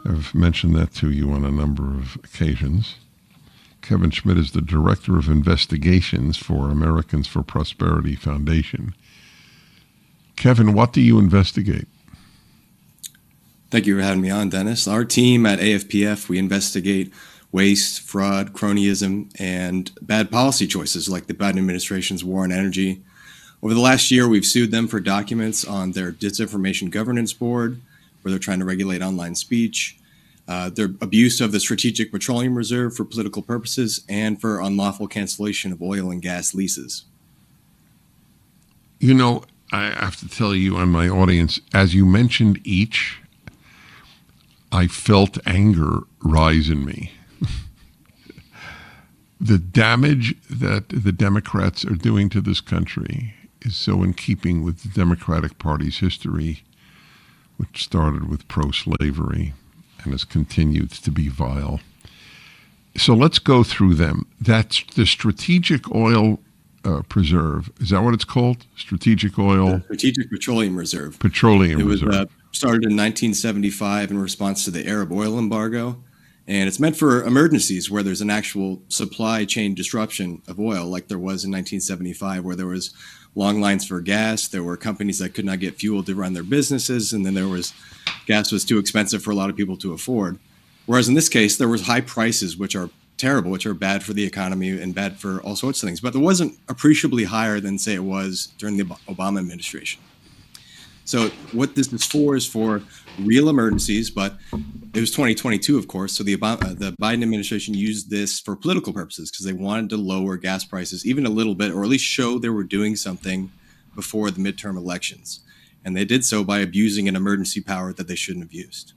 I've mentioned that to you on a number of occasions. Kevin Schmidt is the Director of Investigations for Americans for Prosperity Foundation. Kevin, what do you investigate? Thank you for having me on, Dennis. Our team at AFPF, we investigate waste, fraud, cronyism, and bad policy choices like the Biden administration's war on energy. Over the last year, we've sued them for documents on their Disinformation Governance Board, where they're trying to regulate online speech, their abuse of the Strategic Petroleum Reserve for political purposes, and for unlawful cancellation of oil and gas leases. You know, I have to tell you and my audience, as you mentioned each, I felt anger rise in me. The damage that the Democrats are doing to this country is so in keeping with the Democratic Party's history, which started with pro-slavery and has continued to be vile. So let's go through them. That's the Strategic Oil Preserve. Is that what it's called? Strategic Oil? The Strategic Petroleum Reserve. Petroleum Reserve. It was started in 1975 in response to the Arab oil embargo. And it's meant for emergencies where there's an actual supply chain disruption of oil, like there was in 1975, where there was long lines for gas. There were companies that could not get fuel to run their businesses. And then gas was too expensive for a lot of people to afford. Whereas in this case, there was high prices, which are terrible, which are bad for the economy and bad for all sorts of things. But there wasn't appreciably higher than, say, it was during the Obama administration. So what this is for real emergencies, but it was 2022, of course. So the Biden administration used this for political purposes because they wanted to lower gas prices even a little bit, or at least show they were doing something before the midterm elections. And they did so by abusing an emergency power that they shouldn't have used.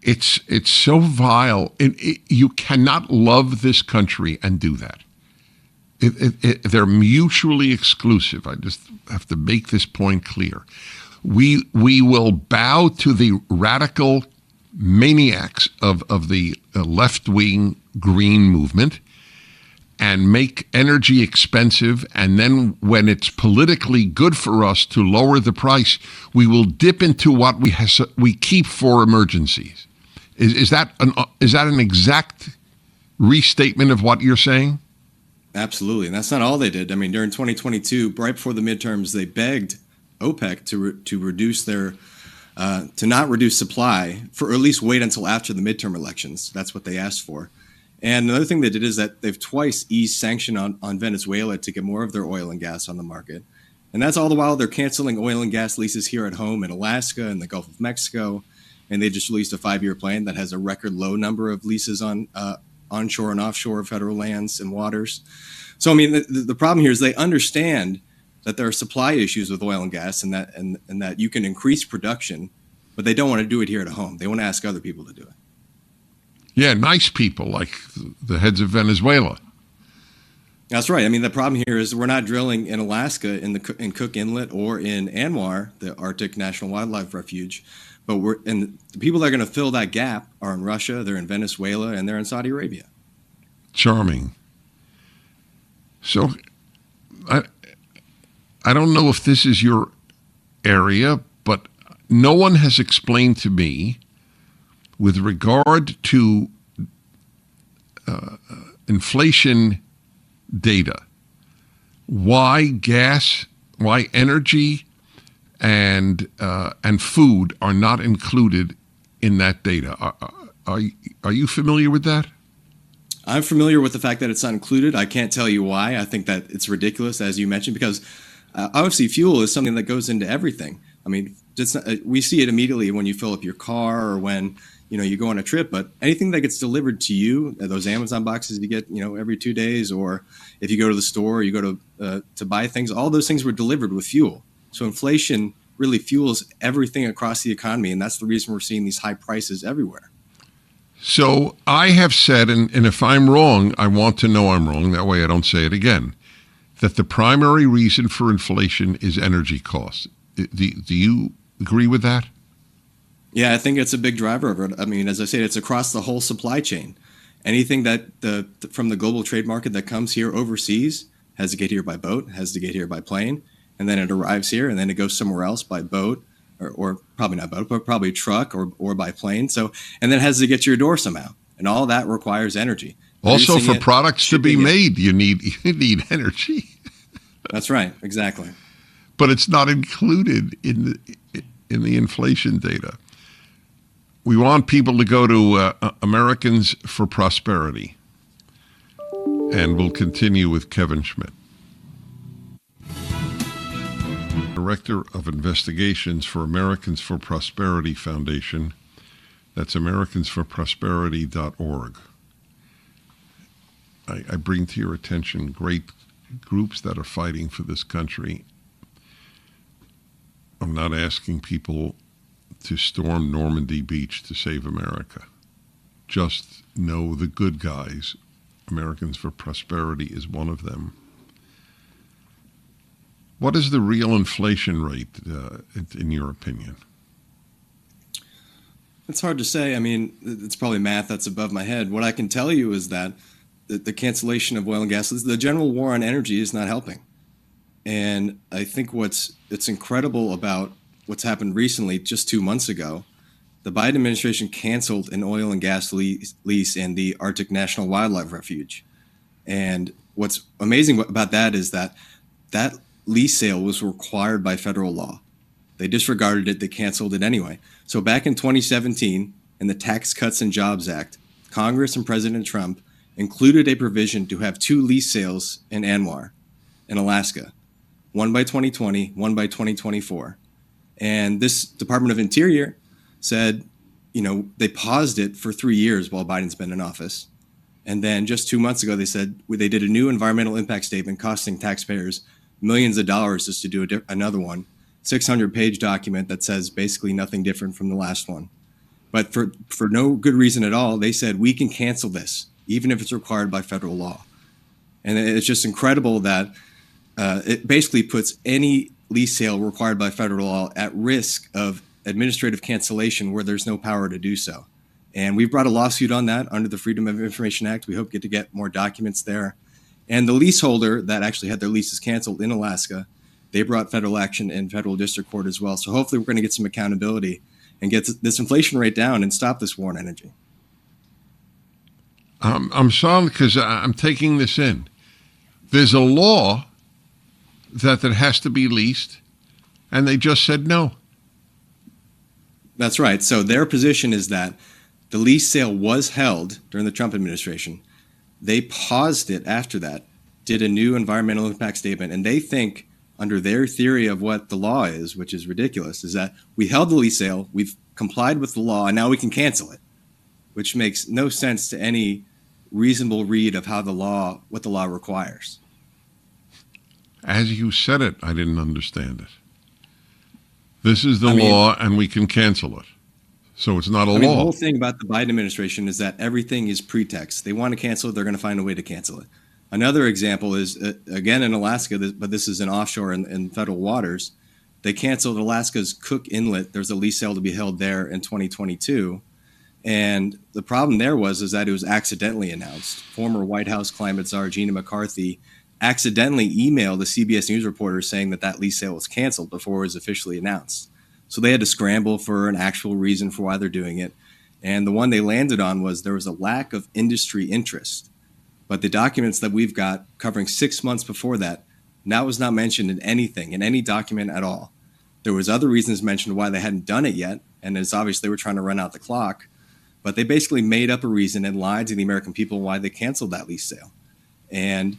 It's so vile. You cannot love this country and do that. They're mutually exclusive. I just have to make this point clear. We will bow to the radical maniacs of the left-wing green movement and make energy expensive. And then when it's politically good for us to lower the price, we will dip into what we keep for emergencies. Is that an exact restatement of what you're saying? Absolutely. And that's not all they did. I mean, during 2022, right before the midterms, they begged OPEC to reduce to not reduce supply, for or at least wait until after the midterm elections. That's what they asked for. And another thing they did is that they've twice eased sanction on Venezuela to get more of their oil and gas on the market. And that's all the while they're canceling oil and gas leases here at home in Alaska and the Gulf of Mexico. And they just released a 5-year plan that has a record low number of leases on onshore and offshore federal lands and waters. So, I mean, the problem here is they understand that there are supply issues with oil and gas and that you can increase production, but they don't want to do it here at home. They want to ask other people to do it. Yeah, nice people like the heads of Venezuela. That's right. I mean, the problem here is we're not drilling in Alaska in Cook Inlet or in ANWR, the Arctic National Wildlife Refuge. But the people that are going to fill that gap are in Russia, they're in Venezuela, and they're in Saudi Arabia. Charming. So I don't know if this is your area, but no one has explained to me with regard to inflation data, why energy and food are not included in that data. Are you familiar with that? I'm familiar with the fact that it's not included. I can't tell you why. I think that it's ridiculous, as you mentioned, because obviously fuel is something that goes into everything. I mean, we see it immediately when you fill up your car or when you go on a trip. But anything that gets delivered to you, those Amazon boxes you get every 2 days, or if you go to the store, you go to buy things, all those things were delivered with fuel. So inflation really fuels everything across the economy, and that's the reason we're seeing these high prices everywhere. So I have said, and if I'm wrong, I want to know I'm wrong, that way I don't say it again, that the primary reason for inflation is energy costs. Do you agree with that? Yeah, I think it's a big driver of it. I mean, as I said, it's across the whole supply chain. Anything that from the global trade market that comes here overseas has to get here by boat, has to get here by plane, and then it arrives here, and then it goes somewhere else by boat or probably not boat, but probably truck or by plane. So, and then it has to get to your door somehow. And all that requires energy. Also, Producing for it, products to be shipping it. made, you need energy. That's right. Exactly. But it's not included in the inflation data. We want people to go to Americans for Prosperity. And we'll continue with Kevin Schmidt, Director of Investigations for Americans for Prosperity Foundation. That's americansforprosperity.org. I bring to your attention great groups that are fighting for this country. I'm not asking people to storm Normandy Beach to save America. Just know the good guys. Americans for Prosperity is one of them. What is the real inflation rate, in your opinion? It's hard to say. I mean, it's probably math that's above my head. What I can tell you is that the cancellation of oil and gas, the general war on energy is not helping. And I think it's incredible about what's happened recently, just 2 months ago, the Biden administration canceled an oil and gas lease in the Arctic National Wildlife Refuge. And what's amazing about that is that lease sale was required by federal law. They disregarded it. They canceled it anyway. So back in 2017, in the Tax Cuts and Jobs Act, Congress and President Trump included a provision to have 2 lease sales in ANWR, in Alaska, one by 2020, one by 2024. And this Department of Interior said, they paused it for 3 years while Biden's been in office. And then just 2 months ago, they said they did a new environmental impact statement costing taxpayers millions of dollars just to do another one, 600-page document that says basically nothing different from the last one. But for no good reason at all, they said we can cancel this, even if it's required by federal law. And it's just incredible that it basically puts any lease sale required by federal law at risk of administrative cancellation where there's no power to do so. And we've brought a lawsuit on that under the Freedom of Information Act. We hope to get more documents there. And the leaseholder that actually had their leases canceled in Alaska, they brought federal action in federal district court as well. So hopefully we're going to get some accountability and get this inflation rate down and stop this war on energy. I'm sorry because I'm taking this in. There's a law that has to be leased, and they just said no. That's right. So their position is that the lease sale was held during the Trump administration. They paused it after that, did a new environmental impact statement, and they think, under their theory of what the law is, which is ridiculous, is that we held the lease sale, we've complied with the law, and now we can cancel it, which makes no sense to any reasonable read of what the law requires. As you said it, I didn't understand it. This is the law, and we can cancel it. So it's not a law. The whole thing about the Biden administration is that everything is pretext. They want to cancel it. They're going to find a way to cancel it. Another example is, again, in Alaska, but this is in offshore in federal waters. They canceled Alaska's Cook Inlet. There's a lease sale to be held there in 2022. And the problem there was that it was accidentally announced. Former White House climate czar Gina McCarthy accidentally emailed a CBS News reporter saying that lease sale was canceled before it was officially announced. So they had to scramble for an actual reason for why they're doing it. And the one they landed on was there was a lack of industry interest. But the documents that we've got covering 6 months before that was not mentioned in anything, in any document at all. There was other reasons mentioned why they hadn't done it yet. And it's obvious they were trying to run out the clock. But they basically made up a reason and lied to the American people why they canceled that lease sale. And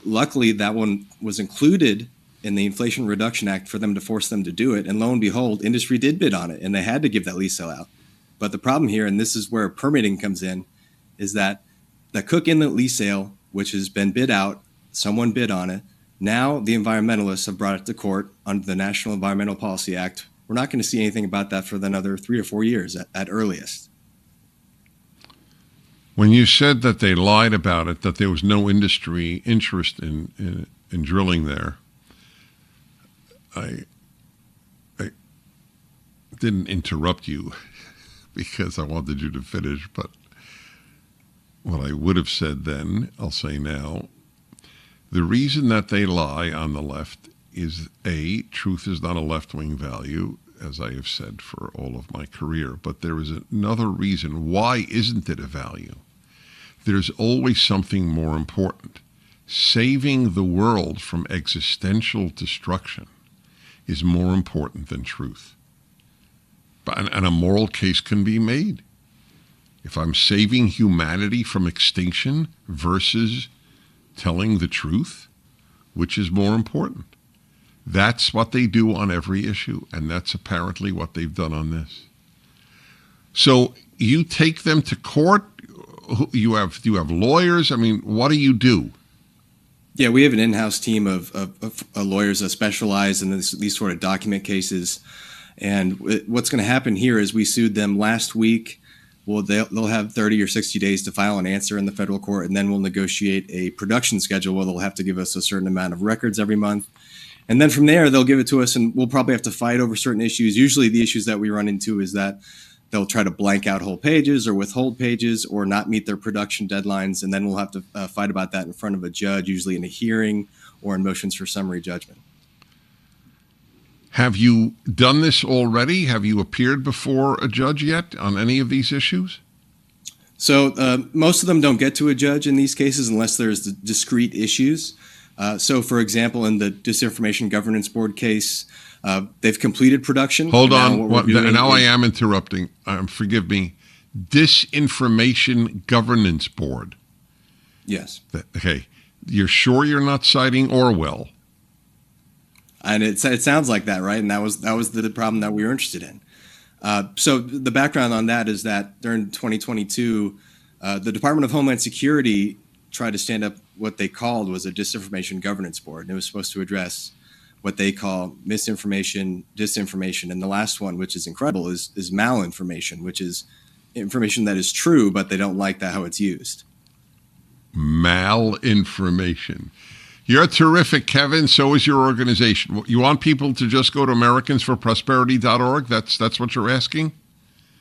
luckily, that one was included in the Inflation Reduction Act for them to force them to do it. And lo and behold, industry did bid on it, and they had to give that lease sale out. But the problem here, and this is where permitting comes in, is that the Cook Inlet lease sale, which has been bid out, someone bid on it. Now the environmentalists have brought it to court under the National Environmental Policy Act. We're not going to see anything about that for another 3 or 4 years at earliest. When you said that they lied about it, that there was no industry interest in drilling there, I didn't interrupt you because I wanted you to finish, but what I would have said then, I'll say now. The reason that they lie on the left is, A, truth is not a left-wing value. as I have said for all of my career. But there is another reason. Why isn't it a value? There's always something more important. Saving the world from existential destruction is more important than truth. And a moral case can be made. If I'm saving humanity from extinction versus telling the truth, which is more important? That's what they do on every issue, and that's apparently what they've done on this. So you take them to court. Do you have lawyers? I mean, what do you do? Yeah, we have an in-house team of lawyers that specialize in these sort of document cases. And what's going to happen here is we sued them last week. Well, they'll have 30 or 60 days to file an answer in the federal court, and then we'll negotiate a production schedule where they'll have to give us a certain amount of records every month. And then from there, they'll give it to us, and we'll probably have to fight over certain issues. Usually the issues that we run into is that they'll try to blank out whole pages or withhold pages or not meet their production deadlines, and then we'll have to fight about that in front of a judge, usually in a hearing or in motions for summary judgment. Have you done this already? Have you appeared before a judge yet on any of these issues? So most of them don't get to a judge in these cases unless there's discrete issues. So, for example, in the Disinformation Governance Board case, they've completed production. Hold on. Now I am interrupting. Forgive me. Disinformation Governance Board. Yes. Okay. You're sure you're not citing Orwell? And it sounds like that, right? And that was the problem that we were interested in. So the background on that is that during 2022, the Department of Homeland Security tried to stand up what they called was a Disinformation Governance Board. And it was supposed to address what they call misinformation, disinformation. And the last one, which is incredible, is malinformation, which is information that is true, but they don't like how it's used. Malinformation. You're terrific, Kevin. So is your organization. You want people to just go to AmericansForProsperity.org? That's what you're asking?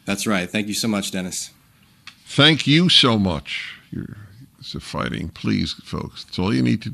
That's right. Thank you so much, Dennis. Thank you so much. You're fighting. Please, folks, it's all you need to do.